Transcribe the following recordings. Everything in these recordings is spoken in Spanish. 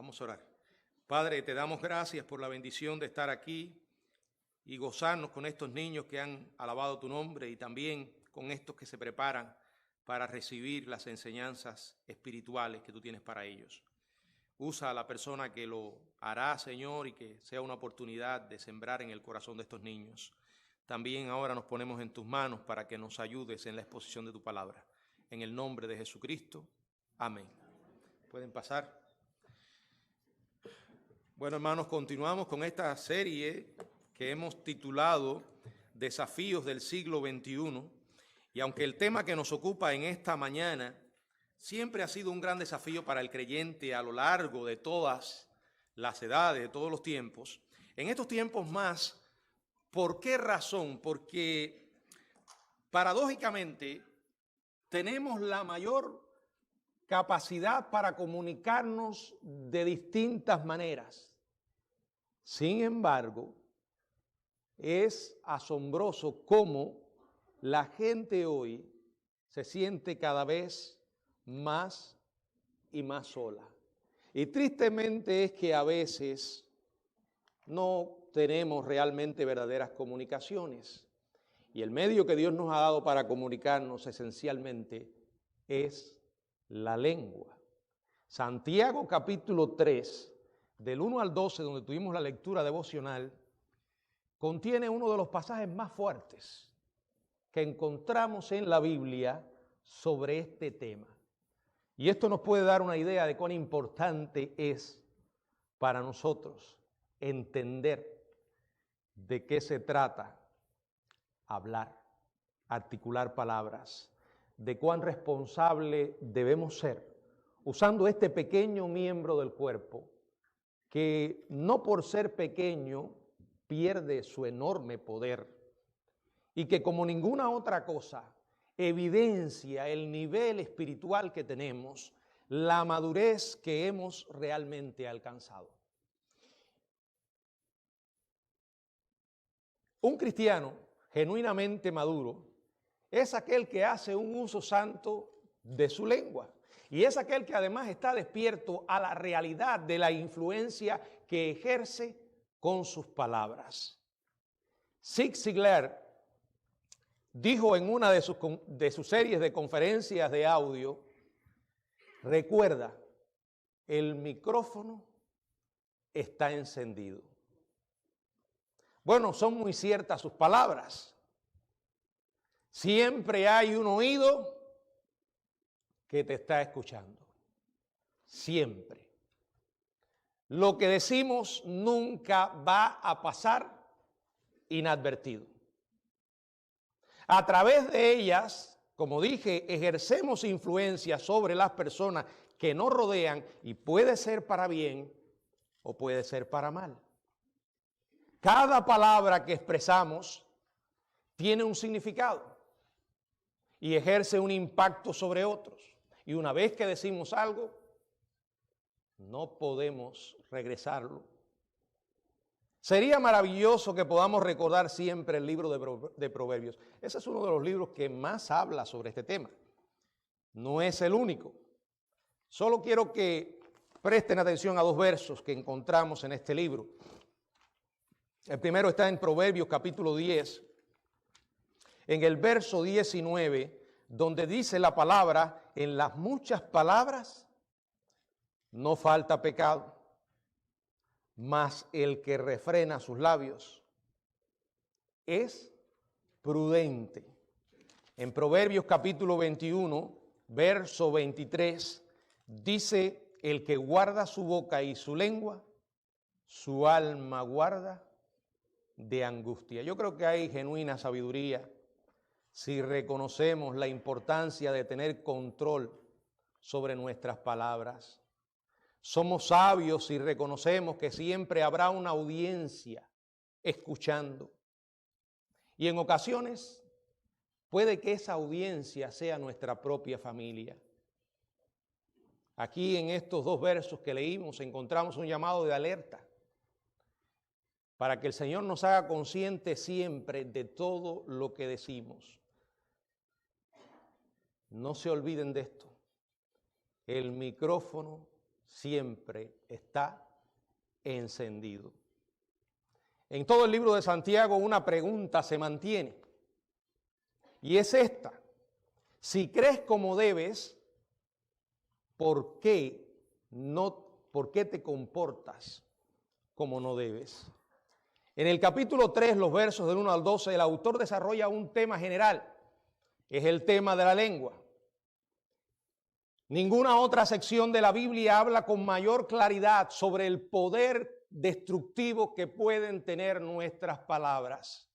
Vamos a orar. Padre, te damos gracias por la bendición de estar aquí y gozarnos con estos niños que han alabado tu nombre y también con estos que se preparan para recibir las enseñanzas espirituales que tú tienes para ellos. Usa a la persona que lo hará, Señor, y que sea una oportunidad de sembrar en el corazón de estos niños. También ahora nos ponemos en tus manos para que nos ayudes en la exposición de tu palabra. En el nombre de Jesucristo. Amén. Pueden pasar. Bueno, hermanos, continuamos con esta serie que hemos titulado Desafíos del siglo XXI. Y aunque el tema que nos ocupa en esta mañana siempre ha sido un gran desafío para el creyente a lo largo de todas las edades, de todos los tiempos, en estos tiempos más, ¿por qué razón? Porque paradójicamente tenemos la mayor capacidad para comunicarnos de distintas maneras. Sin embargo, es asombroso cómo la gente hoy se siente cada vez más y más sola. Y tristemente es que a veces no tenemos realmente verdaderas comunicaciones. Y el medio que Dios nos ha dado para comunicarnos esencialmente es la lengua. Santiago capítulo 3, del 1 al 12, donde tuvimos la lectura devocional, contiene uno de los pasajes más fuertes que encontramos en la Biblia sobre este tema. Y esto nos puede dar una idea de cuán importante es para nosotros entender de qué se trata hablar, articular palabras, de cuán responsable debemos ser usando este pequeño miembro del cuerpo que no por ser pequeño pierde su enorme poder y que como ninguna otra cosa evidencia el nivel espiritual que tenemos, la madurez que hemos realmente alcanzado. Un cristiano genuinamente maduro es aquel que hace un uso santo de su lengua y es aquel que además está despierto a la realidad de la influencia que ejerce con sus palabras. Zig Ziglar dijo en una de sus series de conferencias de audio, recuerda, el micrófono está encendido. Bueno, son muy ciertas sus palabras. Siempre hay un oído que te está escuchando. Siempre. Lo que decimos nunca va a pasar inadvertido. A través de ellas, como dije, ejercemos influencia sobre las personas que nos rodean y puede ser para bien o puede ser para mal. Cada palabra que expresamos tiene un significado y ejerce un impacto sobre otros. Y una vez que decimos algo, no podemos regresarlo. Sería maravilloso que podamos recordar siempre el libro de Proverbios. Ese es uno de los libros que más habla sobre este tema. No es el único. Solo quiero que presten atención a dos versos que encontramos en este libro. El primero está en Proverbios capítulo 10, en el verso 19, donde dice la palabra, en las muchas palabras no falta pecado, mas el que refrena sus labios es prudente. En Proverbios capítulo 21, verso 23, dice, el que guarda su boca y su lengua, su alma guarda de angustia. Yo creo que hay genuina sabiduría si reconocemos la importancia de tener control sobre nuestras palabras. Somos sabios si reconocemos que siempre habrá una audiencia escuchando. Y en ocasiones puede que esa audiencia sea nuestra propia familia. Aquí en estos dos versos que leímos encontramos un llamado de alerta para que el Señor nos haga conscientes siempre de todo lo que decimos. No se olviden de esto. El micrófono siempre está encendido. En todo el libro de Santiago una pregunta se mantiene, y es esta: si crees como debes, ¿por qué te comportas como no debes? En el capítulo 3, los versos del 1 al 12, el autor desarrolla un tema general, es el tema de la lengua. Ninguna otra sección de la Biblia habla con mayor claridad sobre el poder destructivo que pueden tener nuestras palabras.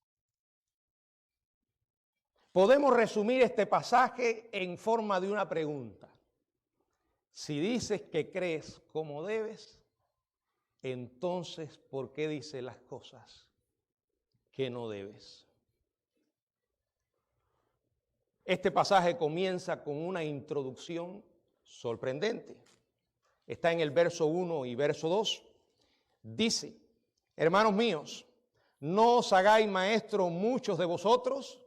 Podemos resumir este pasaje en forma de una pregunta. Si dices que crees como debes, entonces, ¿por qué dices las cosas que no debes? Este pasaje comienza con una introducción sorprendente. Está en el verso 1 y verso 2. Dice: hermanos míos, no os hagáis maestros muchos de vosotros,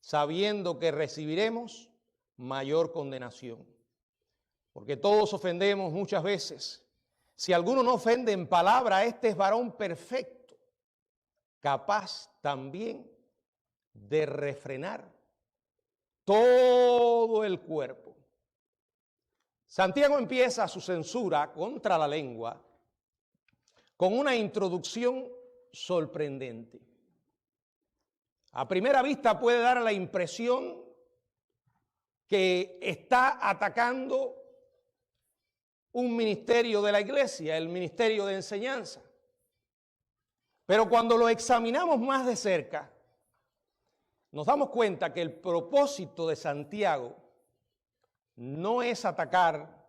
sabiendo que recibiremos mayor condenación. Porque todos ofendemos muchas veces. Si alguno no ofende en palabra, este es varón perfecto, capaz también de refrenar todo el cuerpo. Santiago empieza su censura contra la lengua con una introducción sorprendente. A primera vista puede dar la impresión que está atacando un ministerio de la iglesia, el ministerio de enseñanza. Pero cuando lo examinamos más de cerca, nos damos cuenta que el propósito de Santiago no es atacar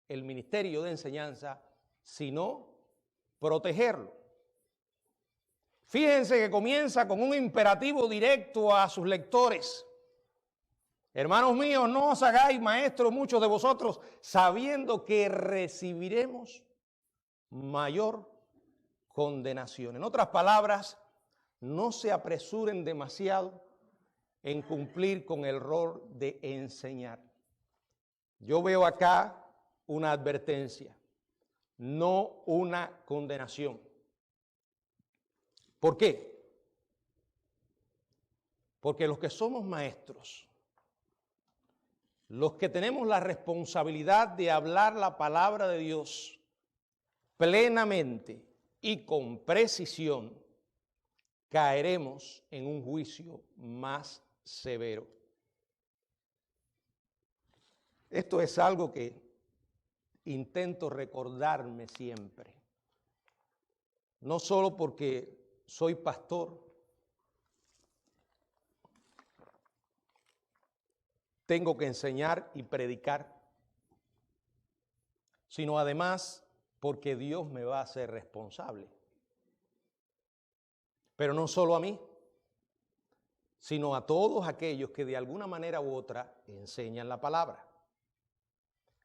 el ministerio de enseñanza, sino protegerlo. Fíjense que comienza con un imperativo directo a sus lectores. Hermanos míos, no os hagáis maestros muchos de vosotros, sabiendo que recibiremos mayor condenación. En otras palabras, no se apresuren demasiado en cumplir con el rol de enseñar. Yo veo acá una advertencia, no una condenación. ¿Por qué? Porque los que somos maestros, los que tenemos la responsabilidad de hablar la palabra de Dios plenamente y con precisión, caeremos en un juicio más severo. Esto es algo que intento recordarme siempre, no solo porque soy pastor, tengo que enseñar y predicar, sino además porque Dios me va a hacer responsable. Pero no solo a mí, sino a todos aquellos que de alguna manera u otra enseñan la palabra.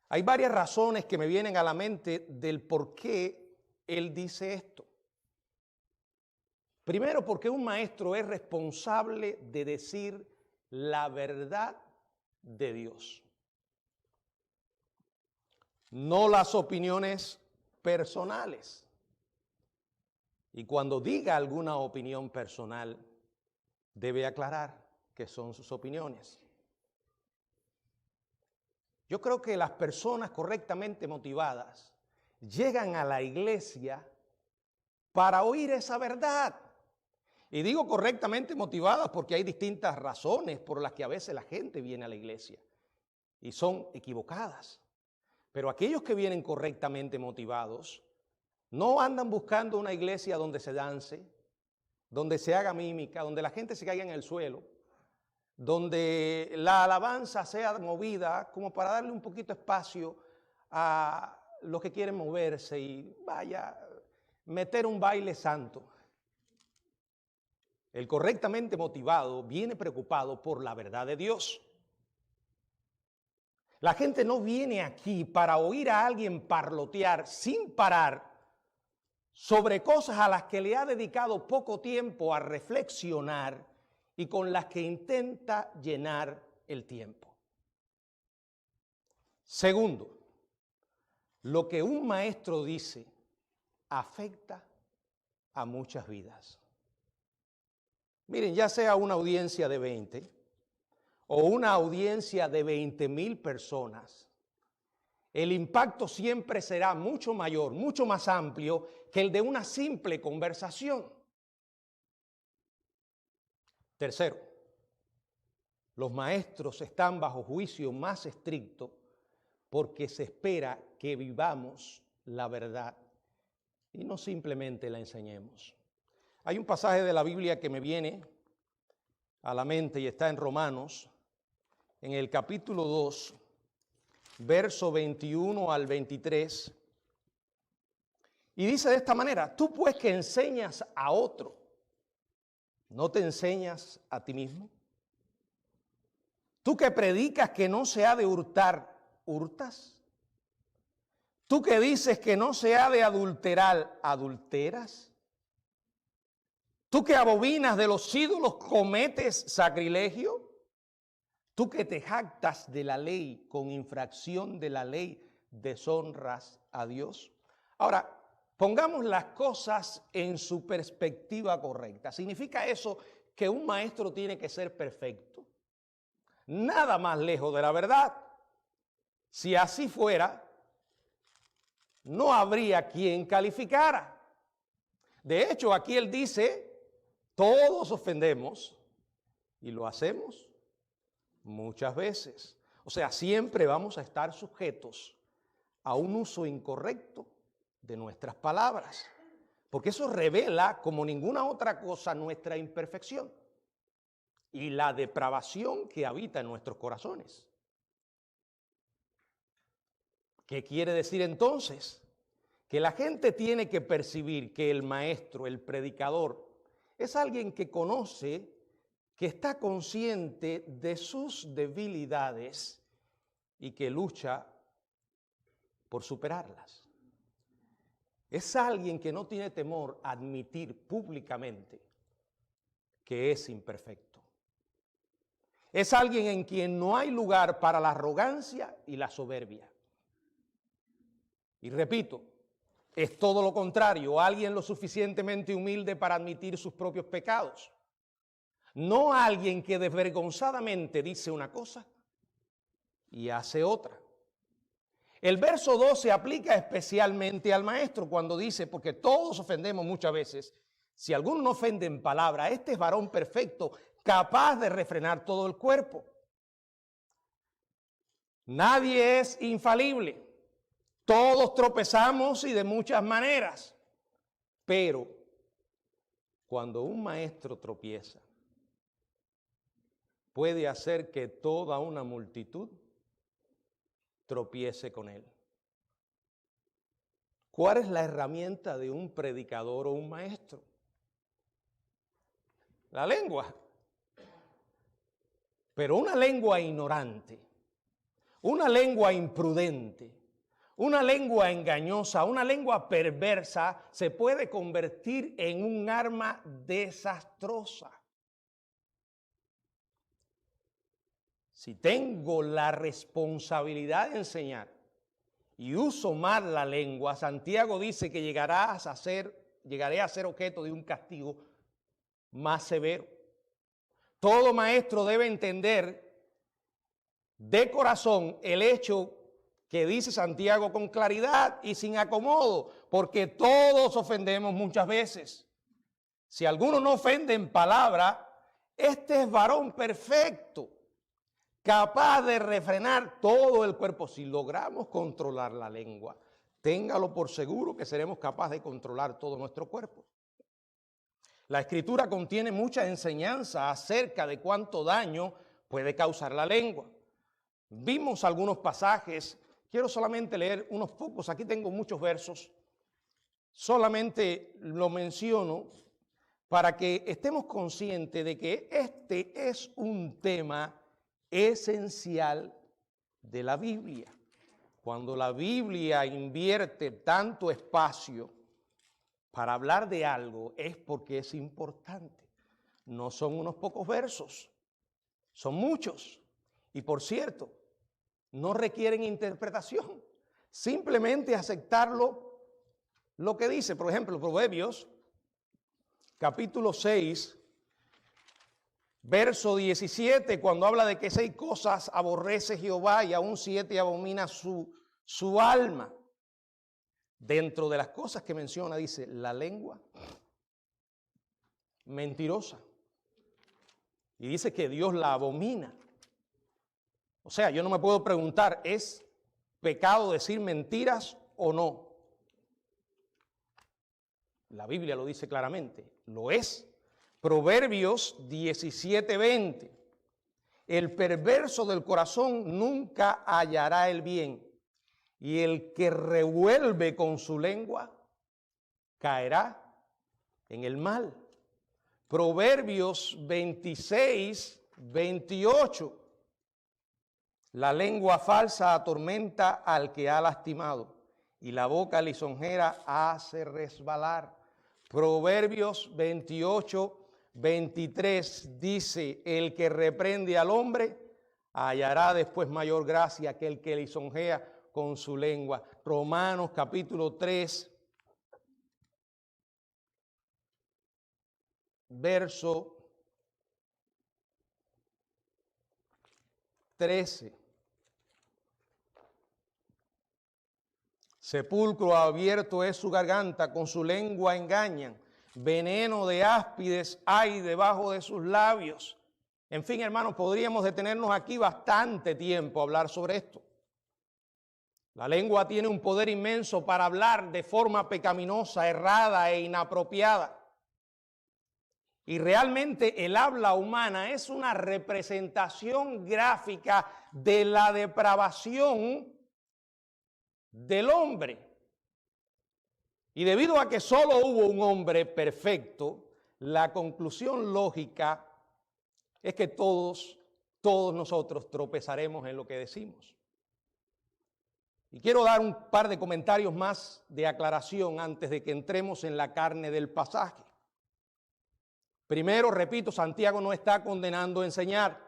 Hay varias razones que me vienen a la mente del por qué él dice esto. Primero, porque un maestro es responsable de decir la verdad de Dios, no las opiniones personales. Y cuando diga alguna opinión personal, debe aclarar que son sus opiniones. Yo creo que las personas correctamente motivadas llegan a la iglesia para oír esa verdad. Y digo correctamente motivadas porque hay distintas razones por las que a veces la gente viene a la iglesia y son equivocadas. Pero aquellos que vienen correctamente motivados no andan buscando una iglesia donde se dance, donde se haga mímica, donde la gente se caiga en el suelo, donde la alabanza sea movida como para darle un poquito de espacio a los que quieren moverse y vaya, meter un baile santo. El correctamente motivado viene preocupado por la verdad de Dios. La gente no viene aquí para oír a alguien parlotear sin parar sobre cosas a las que le ha dedicado poco tiempo a reflexionar y con las que intenta llenar el tiempo. Segundo, Lo que un maestro dice afecta a muchas vidas. Miren, ya sea una audiencia de 20 o una audiencia de 20,000 personas, el impacto siempre será mucho mayor, mucho más amplio que el de una simple conversación. Tercero, los maestros están bajo juicio más estricto porque se espera que vivamos la verdad y no simplemente la enseñemos. Hay un pasaje de la Biblia que me viene a la mente y está en Romanos, en el capítulo 2, verso 21 al 23, y dice de esta manera: tú pues que enseñas a otro, ¿no te enseñas a ti mismo? Tú que predicas que no se ha de hurtar, ¿hurtas? Tú que dices que no se ha de adulterar, ¿adulteras? Tú que abominas de los ídolos, ¿cometes sacrilegio? Tú que te jactas de la ley, con infracción de la ley, deshonras a Dios. Ahora, pongamos las cosas en su perspectiva correcta. ¿Significa eso que un maestro tiene que ser perfecto? Nada más lejos de la verdad. Si así fuera, no habría quien calificara. De hecho, aquí él dice, todos ofendemos y lo hacemos muchas veces. O sea, siempre vamos a estar sujetos a un uso incorrecto de nuestras palabras, porque eso revela como ninguna otra cosa nuestra imperfección y la depravación que habita en nuestros corazones. ¿Qué quiere decir entonces? Que la gente tiene que percibir que el maestro, el predicador, es alguien que conoce, que está consciente de sus debilidades y que lucha por superarlas. Es alguien que no tiene temor a admitir públicamente que es imperfecto. Es alguien en quien no hay lugar para la arrogancia y la soberbia. Y repito, es todo lo contrario, alguien lo suficientemente humilde para admitir sus propios pecados. No alguien que desvergonzadamente dice una cosa y hace otra. El verso 2 se aplica especialmente al maestro cuando dice, porque todos ofendemos muchas veces, si alguno no ofende en palabra, este es varón perfecto, capaz de refrenar todo el cuerpo. Nadie es infalible, todos tropezamos y de muchas maneras, pero cuando un maestro tropieza, puede hacer que toda una multitud tropiece con él. ¿Cuál es la herramienta de un predicador o un maestro? La lengua. Pero una lengua ignorante, una lengua imprudente, una lengua engañosa, una lengua perversa se puede convertir en un arma desastrosa. Si tengo la responsabilidad de enseñar y uso mal la lengua, Santiago dice que llegaré a ser objeto de un castigo más severo. Todo maestro debe entender de corazón el hecho que dice Santiago con claridad y sin acomodo, porque todos ofendemos muchas veces. Si alguno no ofende en palabra, este es varón perfecto, capaz de refrenar todo el cuerpo. Si logramos controlar la lengua, téngalo por seguro que seremos capaces de controlar todo nuestro cuerpo. La Escritura contiene mucha enseñanza acerca de cuánto daño puede causar la lengua. Vimos algunos pasajes, quiero solamente leer unos pocos, aquí tengo muchos versos, solamente lo menciono para que estemos conscientes de que este es un tema esencial de la Biblia. Cuando la Biblia invierte tanto espacio para hablar de algo es porque es importante. No son unos pocos versos, son muchos. Y por cierto, no requieren interpretación. Simplemente aceptarlo lo que dice. Por ejemplo, Proverbios, capítulo 6, verso 17, cuando habla de que 6 cosas aborrece Jehová y aún 7 abomina su alma. Dentro de las cosas que menciona dice la lengua mentirosa. Y dice que Dios la abomina. O sea, yo no me puedo preguntar, ¿es pecado decir mentiras o no? La Biblia lo dice claramente, lo es. Proverbios 17:20. El perverso del corazón nunca hallará el bien, y el que revuelve con su lengua caerá en el mal. Proverbios 26:28. La lengua falsa atormenta al que ha lastimado, y la boca lisonjera hace resbalar. Proverbios 28:23 dice, el que reprende al hombre hallará después mayor gracia que el que lisonjea con su lengua. Romanos capítulo 3, verso 13. Sepulcro abierto es su garganta, con su lengua engañan. Veneno de áspides hay debajo de sus labios. En fin, hermanos, podríamos detenernos aquí bastante tiempo a hablar sobre esto. La lengua tiene un poder inmenso para hablar de forma pecaminosa, errada e inapropiada. Y realmente el habla humana es una representación gráfica de la depravación del hombre. Y debido a que solo hubo un hombre perfecto, la conclusión lógica es que todos nosotros tropezaremos en lo que decimos. Y quiero dar un par de comentarios más de aclaración antes de que entremos en la carne del pasaje. Primero, repito, Santiago no está condenando a enseñar.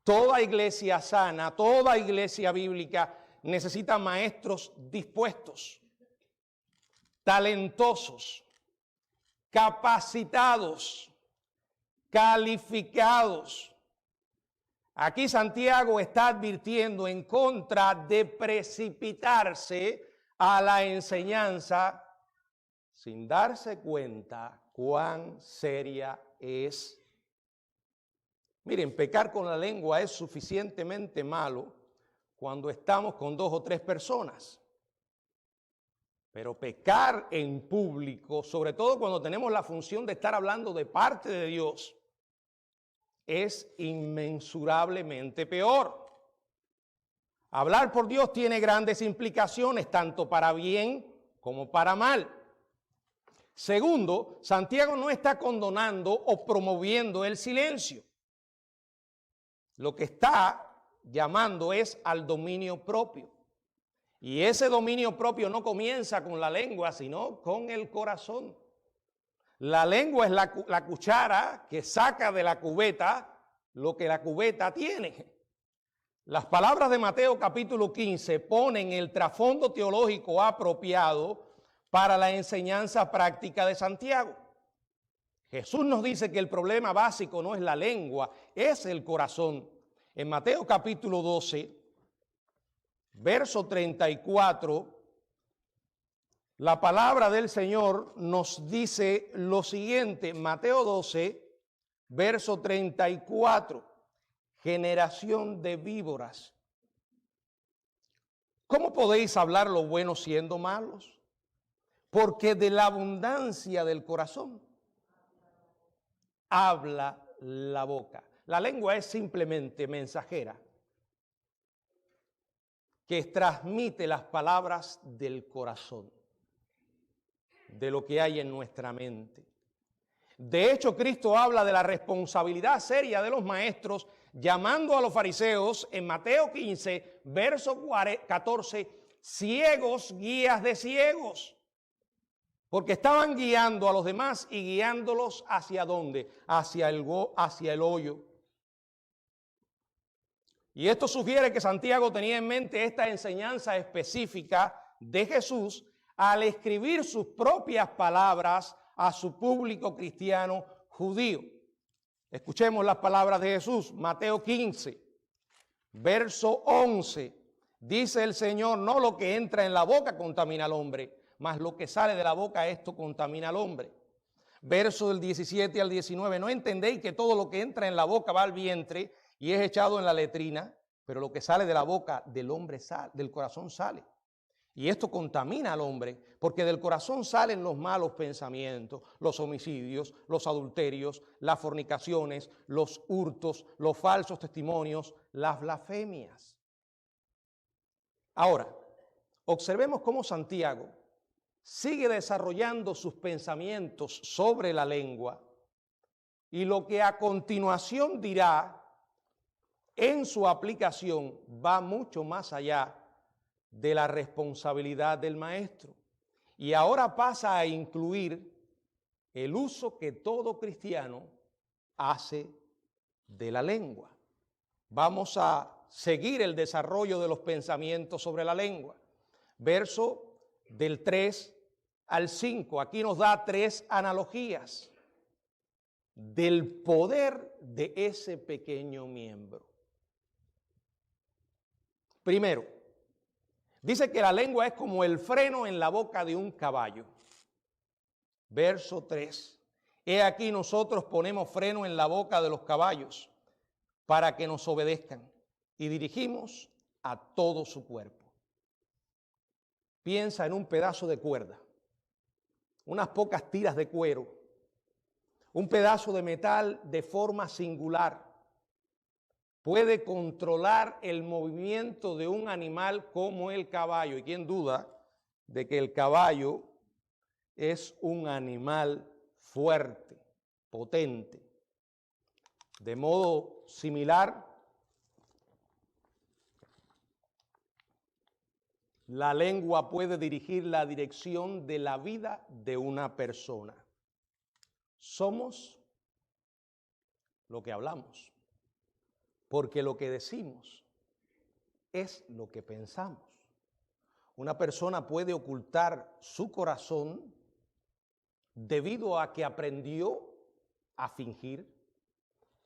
Toda iglesia sana, toda iglesia bíblica necesita maestros dispuestos, talentosos, capacitados, calificados. Aquí Santiago está advirtiendo en contra de precipitarse a la enseñanza sin darse cuenta cuán seria es. Miren, pecar con la lengua es suficientemente malo cuando estamos con 2 o 3 personas. Pero pecar en público, sobre todo cuando tenemos la función de estar hablando de parte de Dios, es inmensurablemente peor. Hablar por Dios tiene grandes implicaciones, tanto para bien como para mal. Segundo, Santiago no está condonando o promoviendo el silencio. Lo que está llamando es al dominio propio. Y ese dominio propio no comienza con la lengua, sino con el corazón. La lengua es la cuchara que saca de la cubeta lo que la cubeta tiene. Las palabras de Mateo capítulo 15 ponen el trasfondo teológico apropiado para la enseñanza práctica de Santiago. Jesús nos dice que el problema básico no es la lengua, es el corazón. En Mateo capítulo 12, verso 34, la palabra del Señor nos dice lo siguiente, Mateo 12, verso 34, generación de víboras. ¿Cómo podéis hablar lo bueno siendo malos? Porque de la abundancia del corazón habla la boca. La lengua es simplemente mensajera que transmite las palabras del corazón, de lo que hay en nuestra mente. De hecho, Cristo habla de la responsabilidad seria de los maestros, llamando a los fariseos en Mateo 15, verso 14, ciegos guías de ciegos. Porque estaban guiando a los demás y guiándolos ¿hacia dónde? Hacia el hoyo. Y esto sugiere que Santiago tenía en mente esta enseñanza específica de Jesús al escribir sus propias palabras a su público cristiano judío. Escuchemos las palabras de Jesús, Mateo 15, verso 11. Dice el Señor, no lo que entra en la boca contamina al hombre, mas lo que sale de la boca, esto contamina al hombre. Verso del 17 al 19, ¿no entendéis que todo lo que entra en la boca va al vientre y es echado en la letrina? Pero lo que sale de la boca del hombre sale, del corazón sale. Y esto contamina al hombre, porque del corazón salen los malos pensamientos, los homicidios, los adulterios, las fornicaciones, los hurtos, los falsos testimonios, las blasfemias. Ahora, observemos cómo Santiago sigue desarrollando sus pensamientos sobre la lengua y lo que a continuación dirá en su aplicación va mucho más allá de la responsabilidad del maestro. Y ahora pasa a incluir el uso que todo cristiano hace de la lengua. Vamos a seguir el desarrollo de los pensamientos sobre la lengua. Verso del 3 al 5. Aquí nos da 3 analogías del poder de ese pequeño miembro. Primero, dice que la lengua es como el freno en la boca de un caballo. Verso 3. He aquí nosotros ponemos freno en la boca de los caballos para que nos obedezcan y dirigimos a todo su cuerpo. Piensa en un pedazo de cuerda, unas pocas tiras de cuero, un pedazo de metal de forma singular. Puede controlar el movimiento de un animal como el caballo. ¿Y quién duda de que el caballo es un animal fuerte, potente? De modo similar, la lengua puede dirigir la dirección de la vida de una persona. Somos lo que hablamos, porque lo que decimos es lo que pensamos. Una persona puede ocultar su corazón debido a que aprendió a fingir,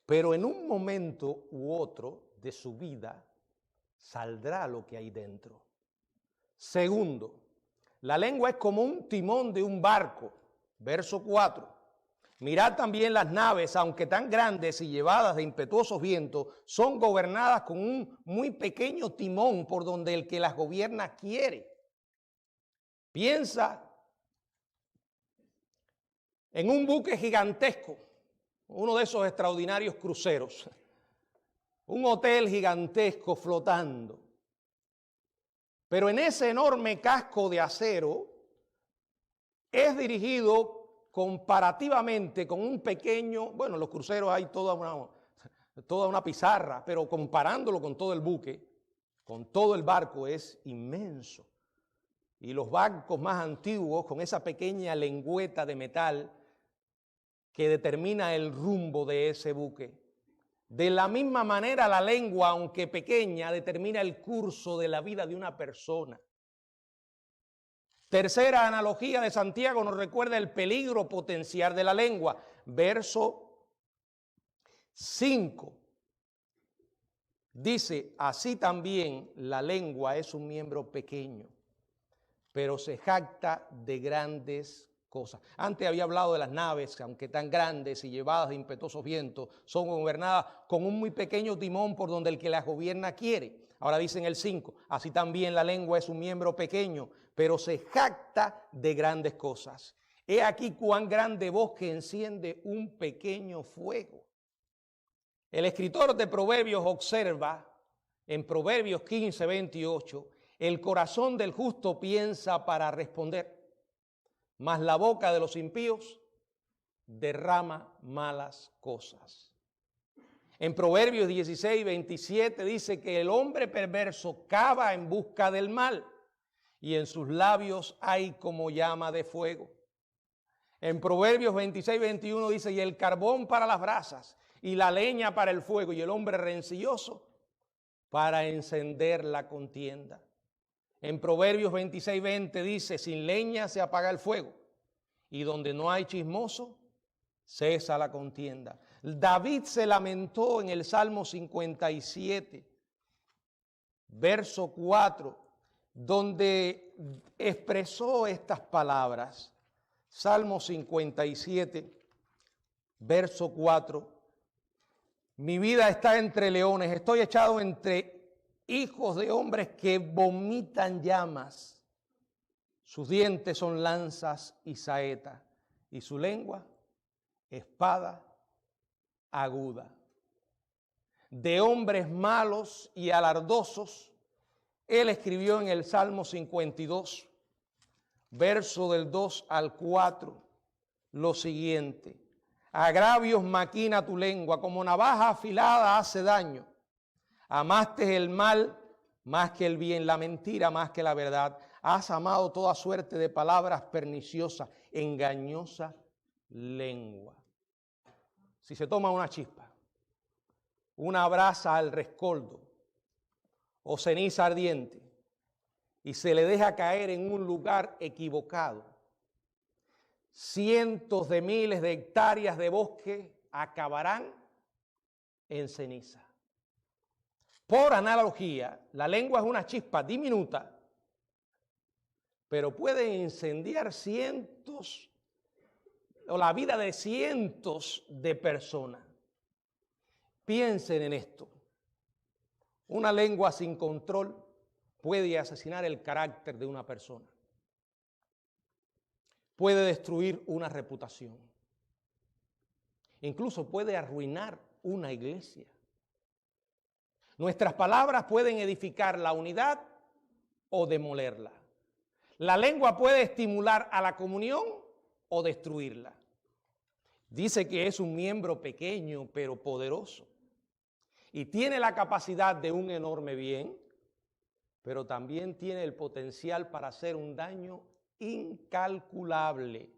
pero en un momento u otro de su vida saldrá lo que hay dentro. Segundo, la lengua es como un timón de un barco. Verso 4. Mirad también las naves, aunque tan grandes y llevadas de impetuosos vientos, son gobernadas con un muy pequeño timón por donde el que las gobierna quiere. Piensa en un buque gigantesco, uno de esos extraordinarios cruceros, un hotel gigantesco flotando. Pero en ese enorme casco de acero es dirigido comparativamente con un pequeño, bueno, en los cruceros hay toda una pizarra, pero comparándolo con todo el buque, con todo el barco es inmenso. Y los barcos más antiguos, con esa pequeña lengüeta de metal que determina el rumbo de ese buque. De la misma manera, la lengua, aunque pequeña, determina el curso de la vida de una persona. Tercera analogía de Santiago nos recuerda el peligro potencial de la lengua. Verso 5. Dice, así también la lengua es un miembro pequeño, pero se jacta de grandes cosas. Antes había hablado de las naves, aunque tan grandes y llevadas de impetuosos vientos, son gobernadas con un muy pequeño timón por donde el que las gobierna quiere. Ahora dice en el 5, así también la lengua es un miembro pequeño, pero se jacta de grandes cosas. He aquí cuán grande bosque enciende un pequeño fuego. El escritor de Proverbios observa en Proverbios 15, 28, el corazón del justo piensa para responder, mas la boca de los impíos derrama malas cosas. En Proverbios 16, 27 dice que el hombre perverso cava en busca del mal y en sus labios hay como llama de fuego. En Proverbios 26, 21 dice, y el carbón para las brasas y la leña para el fuego y el hombre rencilloso para encender la contienda. En Proverbios 26:20 dice, sin leña se apaga el fuego, y donde no hay chismoso, cesa la contienda. David se lamentó en el Salmo 57, verso 4, donde expresó estas palabras. Salmo 57, verso 4. Mi vida está entre leones, estoy echado entre hijos de hombres que vomitan llamas. Sus dientes son lanzas y saetas, y su lengua, espada aguda. De hombres malos y alardosos, él escribió en el Salmo 52, verso del 2 al 4, lo siguiente. Agravios maquina tu lengua, como navaja afilada hace daño. Amaste el mal más que el bien, la mentira más que la verdad. Has amado toda suerte de palabras perniciosas, engañosa lengua. Si se toma una chispa, una brasa al rescoldo o ceniza ardiente y se le deja caer en un lugar equivocado, cientos de miles de hectáreas de bosque acabarán en ceniza. Por analogía, la lengua es una chispa diminuta, pero puede incendiar cientos o la vida de cientos de personas. Piensen en esto. Una lengua sin control puede asesinar el carácter de una persona. Puede destruir una reputación. Incluso puede arruinar una iglesia. Nuestras palabras pueden edificar la unidad o demolerla. La lengua puede estimular a la comunión o destruirla. Dice que es un miembro pequeño pero poderoso y tiene la capacidad de un enorme bien, pero también tiene el potencial para hacer un daño incalculable.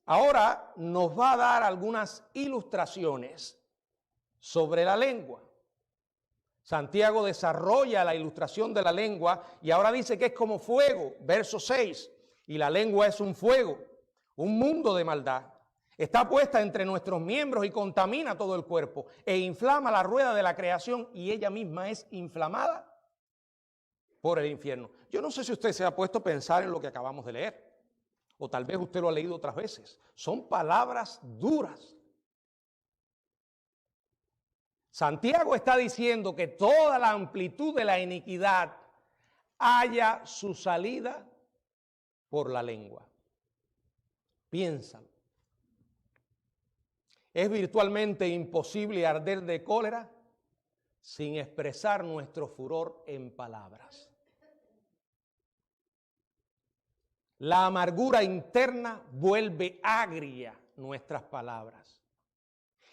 Ahora nos va a dar algunas ilustraciones sobre la lengua. Santiago desarrolla la ilustración de la lengua y ahora dice que es como fuego, verso 6, y la lengua es un fuego, un mundo de maldad. Está puesta entre nuestros miembros y contamina todo el cuerpo e inflama la rueda de la creación y ella misma es inflamada por el infierno. Yo no sé si usted se ha puesto a pensar en lo que acabamos de leer, o tal vez usted lo ha leído otras veces. Son palabras duras. Santiago está diciendo que toda la amplitud de la iniquidad halla su salida por la lengua. Piénsalo. Es virtualmente imposible arder de cólera sin expresar nuestro furor en palabras. La amargura interna vuelve agria nuestras palabras.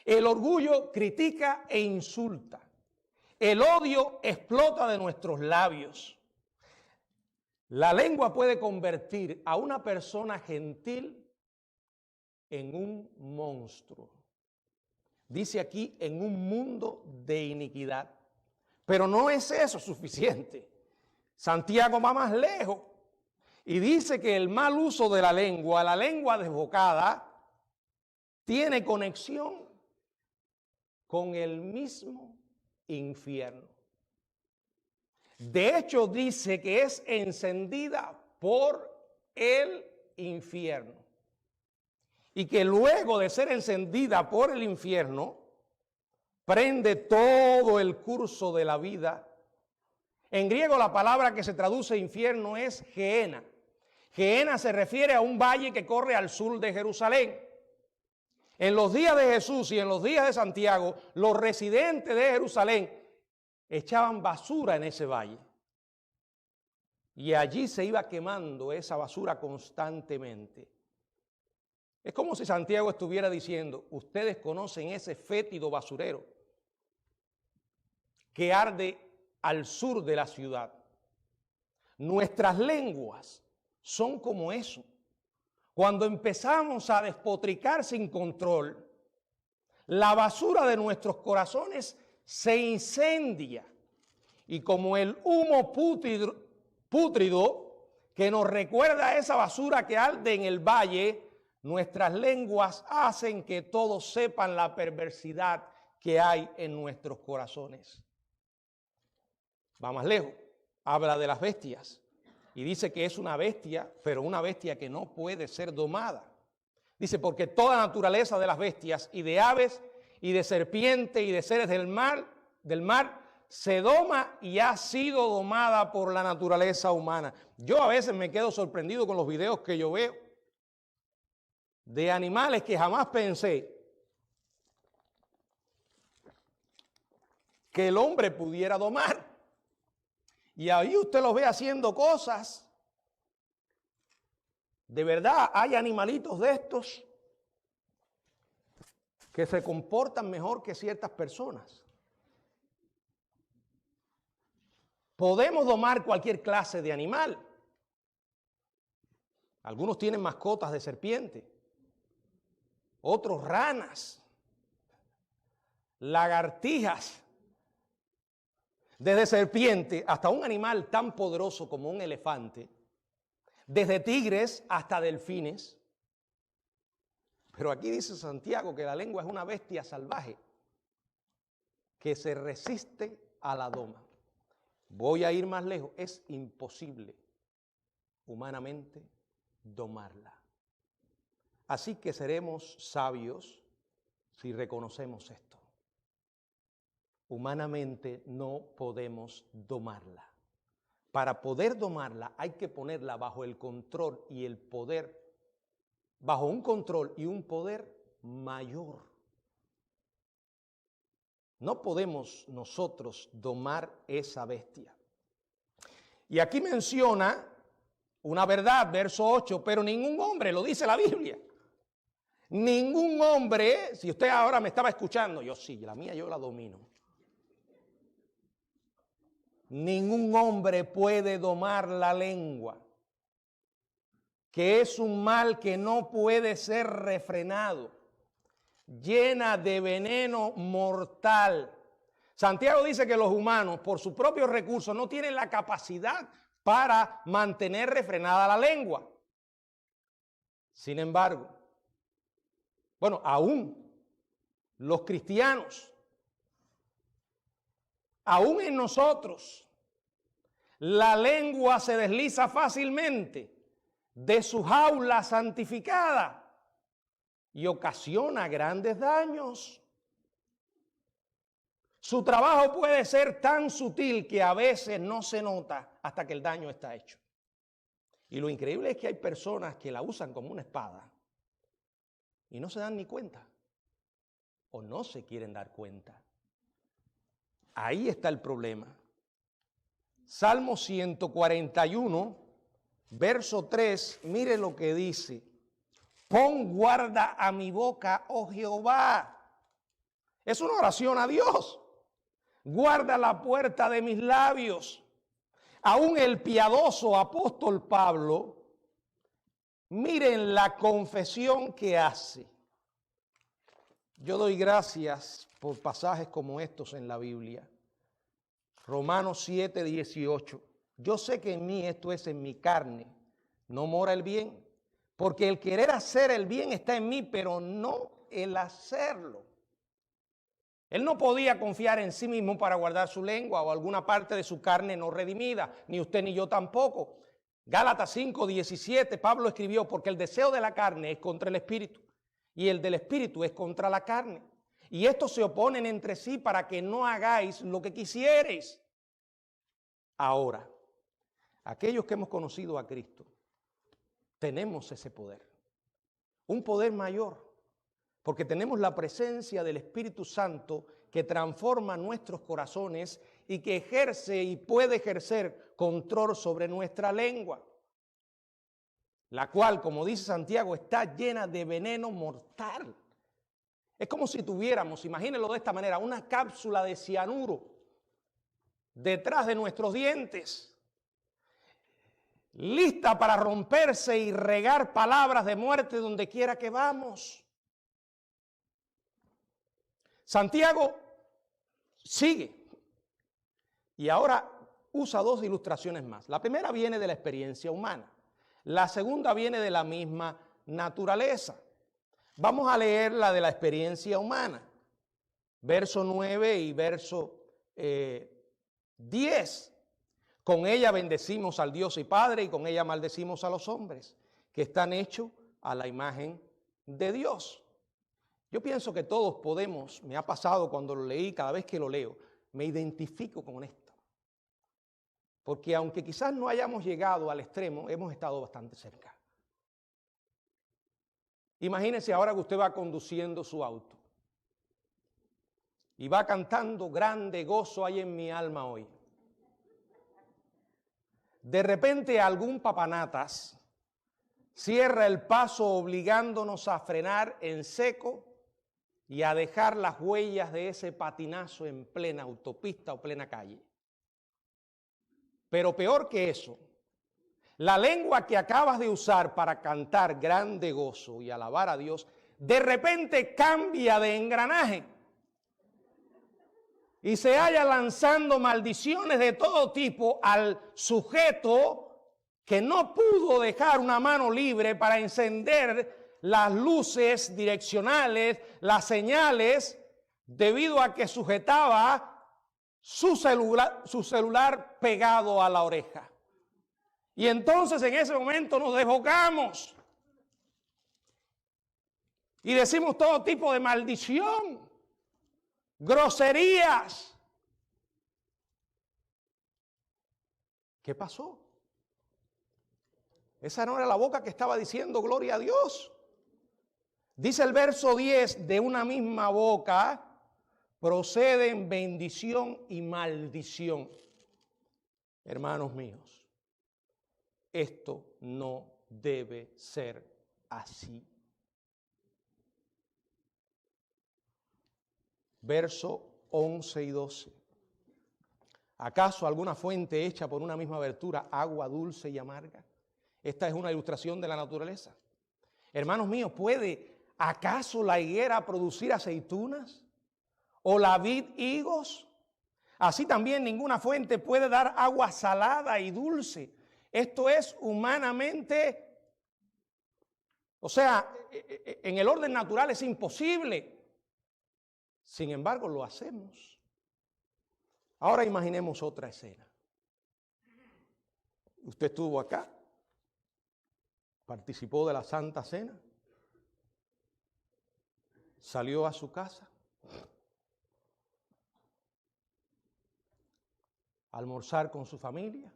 El orgullo critica e insulta. El odio explota de nuestros labios. La lengua puede convertir a una persona gentil en un monstruo. Dice aquí, en un mundo de iniquidad. Pero no es eso suficiente. Santiago va más lejos y dice que el mal uso de la lengua desbocada, tiene conexión con el mismo infierno. De hecho, dice que es encendida por el infierno. Y que luego de ser encendida por el infierno, prende todo el curso de la vida. En griego la palabra que se traduce infierno es Gehenna. Gehenna se refiere a un valle que corre al sur de Jerusalén. En los días de Jesús y en los días de Santiago, los residentes de Jerusalén echaban basura en ese valle. Y allí se iba quemando esa basura constantemente. Es como si Santiago estuviera diciendo, ustedes conocen ese fétido basurero que arde al sur de la ciudad. Nuestras lenguas son como eso. Cuando empezamos a despotricar sin control, la basura de nuestros corazones se incendia y como el humo pútrido que nos recuerda a esa basura que arde en el valle, nuestras lenguas hacen que todos sepan la perversidad que hay en nuestros corazones. Va más lejos, habla de las bestias y dice que es una bestia, pero una bestia que no puede ser domada. Dice, porque toda naturaleza de las bestias y de aves y de serpientes y de seres del mar se doma y ha sido domada por la naturaleza humana. Yo a veces me quedo sorprendido con los videos que yo veo de animales que jamás pensé que el hombre pudiera domar. Y ahí usted los ve haciendo cosas. De verdad, hay animalitos de estos que se comportan mejor que ciertas personas. Podemos domar cualquier clase de animal. Algunos tienen mascotas de serpiente, otros ranas, lagartijas, desde serpiente hasta un animal tan poderoso como un elefante, desde tigres hasta delfines. Pero aquí dice Santiago que la lengua es una bestia salvaje que se resiste a la doma. Voy a ir más lejos, es imposible humanamente domarla. Así que seremos sabios si reconocemos esto. Humanamente no podemos domarla. Para poder domarla hay que ponerla bajo el control y el poder, bajo un control y un poder mayor. No podemos nosotros domar esa bestia. Y aquí menciona una verdad, verso 8, pero ningún hombre, lo dice la Biblia. Ningún hombre, si usted ahora me estaba escuchando, yo sí, la mía yo la domino. Ningún hombre puede domar la lengua, que es un mal que no puede ser refrenado, llena de veneno mortal. Santiago dice que los humanos, por sus propios recursos, no tienen la capacidad para mantener refrenada la lengua. Sin embargo, bueno, aún los cristianos, aún en nosotros, la lengua se desliza fácilmente de su jaula santificada y ocasiona grandes daños. Su trabajo puede ser tan sutil que a veces no se nota hasta que el daño está hecho. Y lo increíble es que hay personas que la usan como una espada y no se dan ni cuenta o no se quieren dar cuenta. Ahí está el problema. Salmo 141, verso 3, mire lo que dice. Pon guarda a mi boca, oh Jehová. Es una oración a Dios. Guarda la puerta de mis labios. Aún el piadoso apóstol Pablo, miren la confesión que hace. Yo doy gracias por pasajes como estos en la Biblia. Romanos 7, 18. Yo sé que en mí, esto es en mi carne, no mora el bien, porque el querer hacer el bien está en mí, pero no el hacerlo. Él no podía confiar en sí mismo para guardar su lengua o alguna parte de su carne no redimida, ni usted ni yo tampoco. Gálatas 5, 17, Pablo escribió, porque el deseo de la carne es contra el espíritu y el del espíritu es contra la carne. Y estos se oponen entre sí para que no hagáis lo que quisiereis. Ahora, aquellos que hemos conocido a Cristo, tenemos ese poder. Un poder mayor, porque tenemos la presencia del Espíritu Santo que transforma nuestros corazones y que ejerce y puede ejercer control sobre nuestra lengua, la cual, como dice Santiago, está llena de veneno mortal. Es como si tuviéramos, imagínenlo de esta manera, una cápsula de cianuro detrás de nuestros dientes, lista para romperse y regar palabras de muerte donde quiera que vamos. Santiago sigue. Y ahora usa dos ilustraciones más. La primera viene de la experiencia humana. La segunda viene de la misma naturaleza. Vamos a leer la de la experiencia humana. Verso 9 y verso 10. Con ella bendecimos al Dios y Padre y con ella maldecimos a los hombres que están hechos a la imagen de Dios. Yo pienso que todos podemos, me ha pasado cuando lo leí, cada vez que lo leo, me identifico con esto. Porque aunque quizás no hayamos llegado al extremo, hemos estado bastante cerca. Imagínense ahora que usted va conduciendo su auto y va cantando grande gozo hay en mi alma hoy. De repente algún papanatas cierra el paso obligándonos a frenar en seco y a dejar las huellas de ese patinazo en plena autopista o plena calle. Pero peor que eso, la lengua que acabas de usar para cantar grande gozo y alabar a Dios, de repente cambia de engranaje y se halla lanzando maldiciones de todo tipo al sujeto que no pudo dejar una mano libre para encender las luces direccionales, las señales, debido a que sujetaba su celular pegado a la oreja. Y entonces en ese momento nos desbocamos y decimos todo tipo de maldición, groserías. ¿Qué pasó? Esa no era la boca que estaba diciendo gloria a Dios. Dice el verso 10, de una misma boca proceden bendición y maldición. Hermanos míos, esto no debe ser así. Verso 11 y 12. ¿Acaso alguna fuente hecha por una misma abertura, agua dulce y amarga? Esta es una ilustración de la naturaleza. Hermanos míos, ¿puede acaso la higuera producir aceitunas? ¿O la vid higos? Así también ninguna fuente puede dar agua salada y dulce. Esto es humanamente, o sea, en el orden natural es imposible. Sin embargo, lo hacemos. Ahora imaginemos otra escena. Usted estuvo acá, participó de la Santa Cena, salió a su casa, a almorzar con su familia,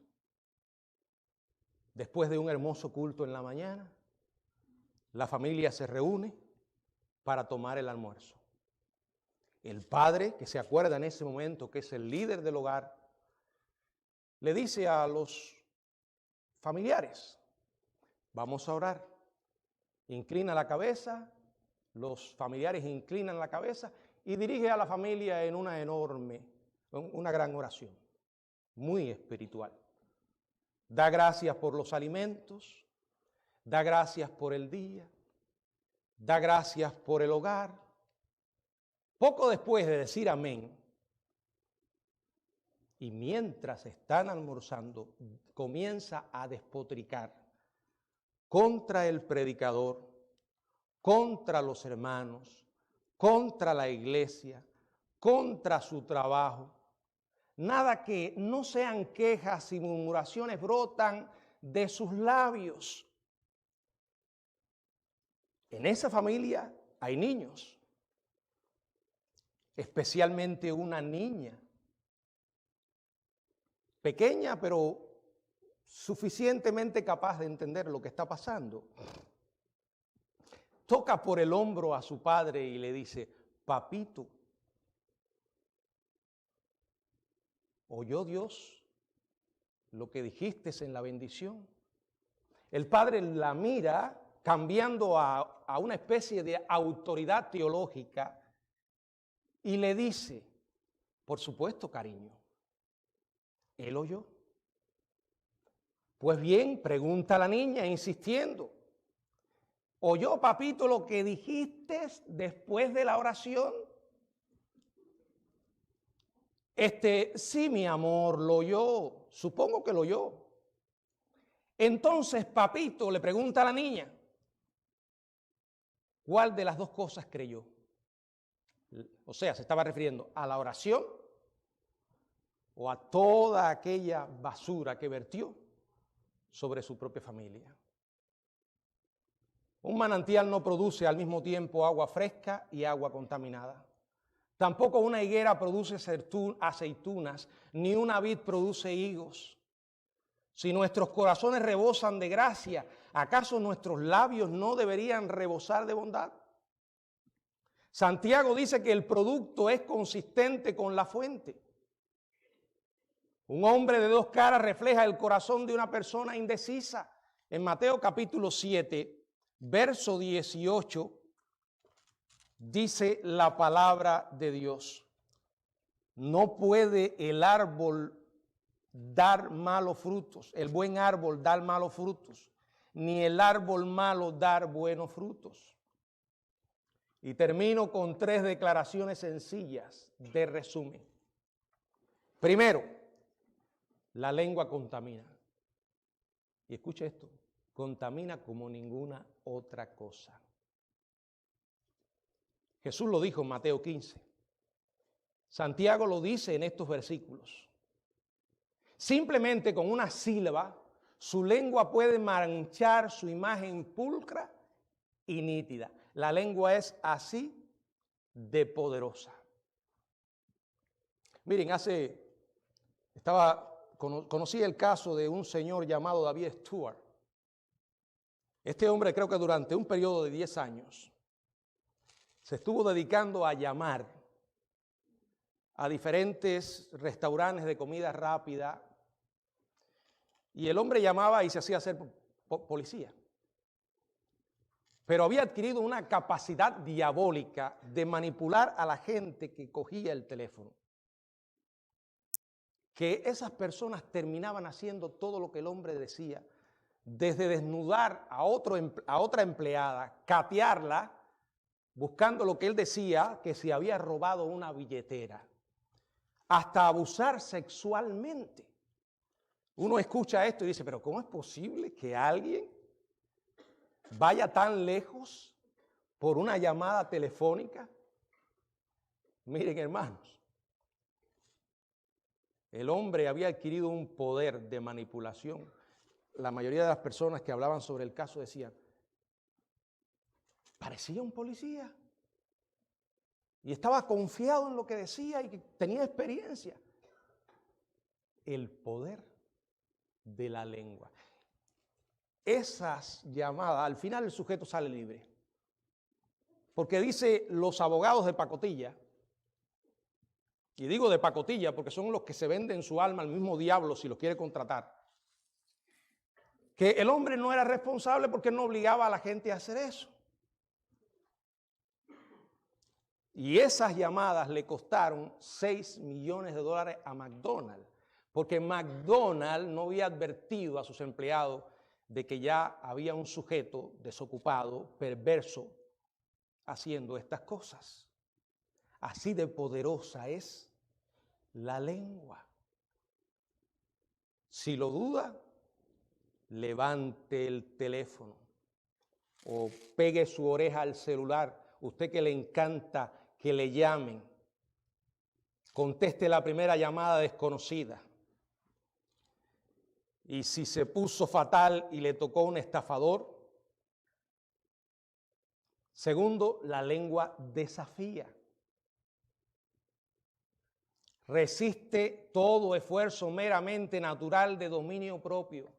después de un hermoso culto en la mañana, la familia se reúne para tomar el almuerzo. El padre, que se acuerda en ese momento que es el líder del hogar, le dice a los familiares, vamos a orar. Inclina la cabeza, los familiares inclinan la cabeza y dirige a la familia en una gran oración, muy espiritual. Da gracias por los alimentos, da gracias por el día, da gracias por el hogar. Poco después de decir amén, y mientras están almorzando, comienza a despotricar contra el predicador, contra los hermanos, contra la iglesia, contra su trabajo. Nada que no sean quejas y murmuraciones brotan de sus labios. En esa familia hay niños, especialmente una niña, pequeña pero suficientemente capaz de entender lo que está pasando. Toca por el hombro a su padre y le dice, papito, ¿oyó Dios lo que dijiste en la bendición? El padre la mira cambiando a una especie de autoridad teológica y le dice, por supuesto, cariño, ¿él oyó? Pues bien, pregunta la niña insistiendo, ¿oyó, papito, lo que dijiste después de la oración? Sí, mi amor, lo oyó. Supongo que lo oyó. Entonces, papito le pregunta a la niña, ¿cuál de las dos cosas creyó? O sea, se estaba refiriendo a la oración o a toda aquella basura que vertió sobre su propia familia. Un manantial no produce al mismo tiempo agua fresca y agua contaminada. Tampoco una higuera produce aceitunas, ni una vid produce higos. Si nuestros corazones rebosan de gracia, ¿acaso nuestros labios no deberían rebosar de bondad? Santiago dice que el producto es consistente con la fuente. Un hombre de dos caras refleja el corazón de una persona indecisa. En Mateo capítulo 7, verso 18, dice la palabra de Dios: no puede el árbol dar malos frutos, el buen árbol dar malos frutos, ni el árbol malo dar buenos frutos. Y termino con 3 declaraciones sencillas de resumen. Primero, la lengua contamina. Y escucha esto, contamina como ninguna otra cosa. Jesús lo dijo en Mateo 15. Santiago lo dice en estos versículos. Simplemente con una sílaba, su lengua puede manchar su imagen pulcra y nítida. La lengua es así de poderosa. Miren, conocí el caso de un señor llamado David Stewart. Este hombre, creo que durante un periodo de 10 años se estuvo dedicando a llamar a diferentes restaurantes de comida rápida, y el hombre llamaba y se hacía hacer policía. Pero había adquirido una capacidad diabólica de manipular a la gente que cogía el teléfono, que esas personas terminaban haciendo todo lo que el hombre decía, desde desnudar a otra empleada, catearla, buscando lo que él decía, que se había robado una billetera, hasta abusar sexualmente. Uno escucha esto y dice, pero ¿cómo es posible que alguien vaya tan lejos por una llamada telefónica? Miren, hermanos, el hombre había adquirido un poder de manipulación. La mayoría de las personas que hablaban sobre el caso decían, parecía un policía. Y estaba confiado en lo que decía y que tenía experiencia. El poder de la lengua. Esas llamadas, al final el sujeto sale libre. Porque dice los abogados de pacotilla, y digo de pacotilla porque son los que se venden su alma al mismo diablo si los quiere contratar, que el hombre no era responsable porque no obligaba a la gente a hacer eso. Y esas llamadas le costaron $6 millones a McDonald's, porque McDonald's no había advertido a sus empleados de que ya había un sujeto desocupado, perverso, haciendo estas cosas. Así de poderosa es la lengua. Si lo duda, levante el teléfono o pegue su oreja al celular. Usted que le encanta que le llamen, conteste la primera llamada desconocida. Y si se puso fatal y le tocó un estafador. Segundo, la lengua desafía. Resiste todo esfuerzo meramente natural de dominio propio.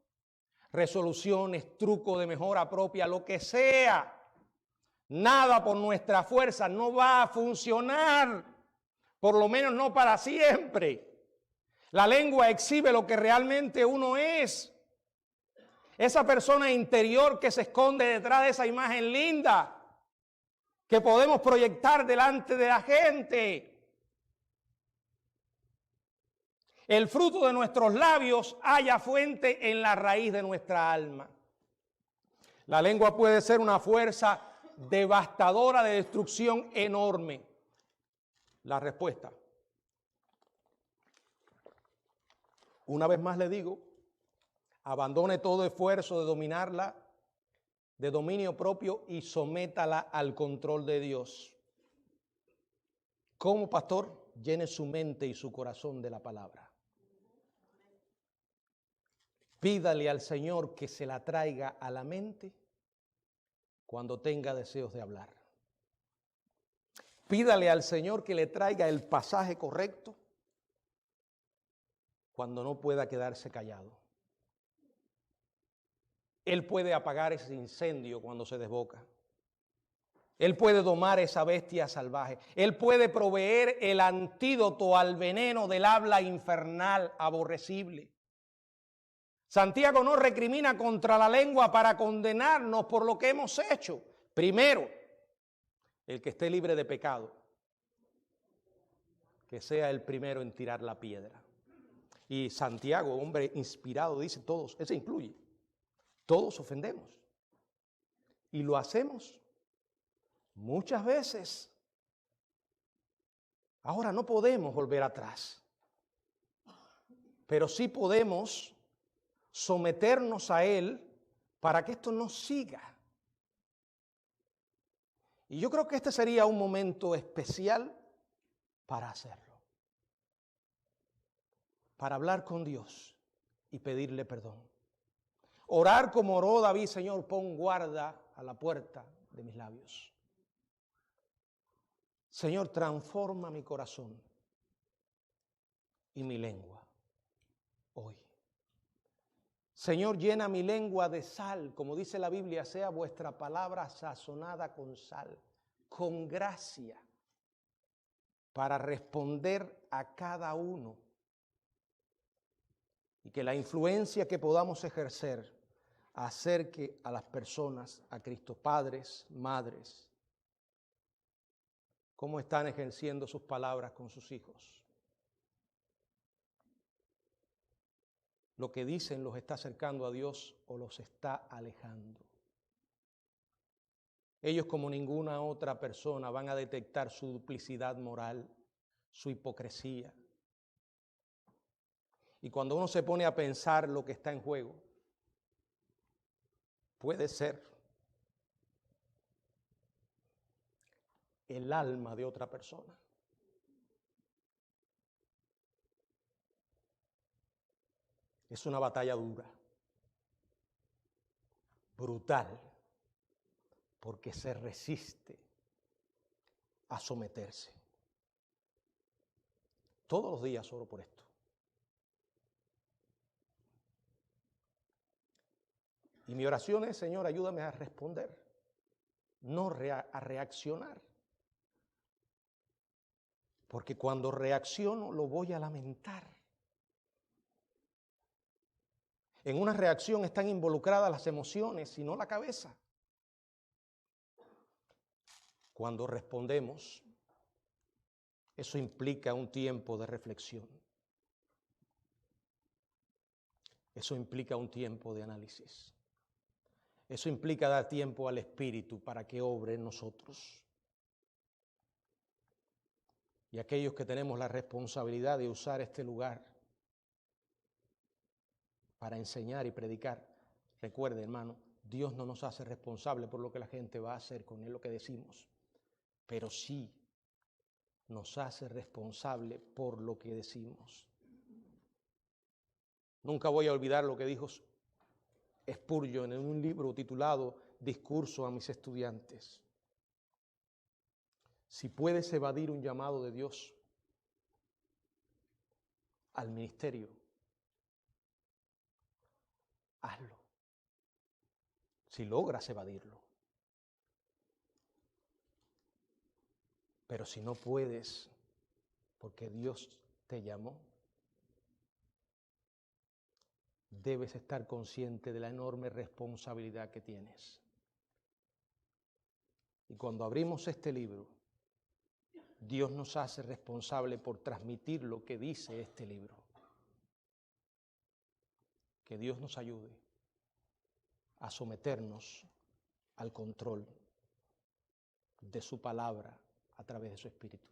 Resoluciones, truco de mejora propia, lo que sea. Nada por nuestra fuerza no va a funcionar. Por lo menos no para siempre. La lengua exhibe lo que realmente uno es. Esa persona interior que se esconde detrás de esa imagen linda que podemos proyectar delante de la gente. El fruto de nuestros labios halla fuente en la raíz de nuestra alma. La lengua puede ser una fuerza devastadora de destrucción enorme. La respuesta: Una vez más le digo, abandone todo esfuerzo de dominarla, de dominio propio, y sométala al control de Dios. Como pastor, llene su mente y su corazón de la palabra. Pídale al Señor que se la traiga a la mente cuando tenga deseos de hablar. Pídale al Señor que le traiga el pasaje correcto cuando no pueda quedarse callado. Él puede apagar ese incendio cuando se desboca. Él puede domar esa bestia salvaje. Él puede proveer el antídoto al veneno del habla infernal aborrecible. Santiago no recrimina contra la lengua para condenarnos por lo que hemos hecho. Primero, el que esté libre de pecado, que sea el primero en tirar la piedra. Y Santiago, hombre inspirado, dice todos, ese incluye, todos ofendemos. Y lo hacemos muchas veces. Ahora no podemos volver atrás, pero sí podemos someternos a Él para que esto no siga. Y yo creo que este sería un momento especial para hacerlo. Para hablar con Dios y pedirle perdón. Orar como oró David: Señor, pon guarda a la puerta de mis labios. Señor, transforma mi corazón y mi lengua hoy. Señor, llena mi lengua de sal, como dice la Biblia, sea vuestra palabra sazonada con sal, con gracia, para responder a cada uno. Y que la influencia que podamos ejercer acerque a las personas a Cristo. Padres, madres, ¿cómo están ejerciendo sus palabras con sus hijos? ¿Lo que dicen los está acercando a Dios o los está alejando? Ellos, como ninguna otra persona, van a detectar su duplicidad moral, su hipocresía. Y cuando uno se pone a pensar lo que está en juego, puede ser el alma de otra persona. Es una batalla dura, brutal, porque se resiste a someterse. Todos los días oro por esto. Y mi oración es: Señor, ayúdame a responder, no a reaccionar. Porque cuando reacciono lo voy a lamentar. En una reacción están involucradas las emociones y no la cabeza. Cuando respondemos, eso implica un tiempo de reflexión. Eso implica un tiempo de análisis. Eso implica dar tiempo al Espíritu para que obre en nosotros. Y aquellos que tenemos la responsabilidad de usar este lugar para enseñar y predicar, recuerde, hermano, Dios no nos hace responsable por lo que la gente va a hacer con él, lo que decimos, pero sí nos hace responsable por lo que decimos. Nunca voy a olvidar lo que dijo Spurgeon en un libro titulado Discurso a mis estudiantes. Si puedes evadir un llamado de Dios al ministerio, hazlo. Si logras evadirlo. Pero si no puedes, porque Dios te llamó, debes estar consciente de la enorme responsabilidad que tienes. Y cuando abrimos este libro, Dios nos hace responsable por transmitir lo que dice este libro. Que Dios nos ayude a someternos al control de su palabra a través de su Espíritu.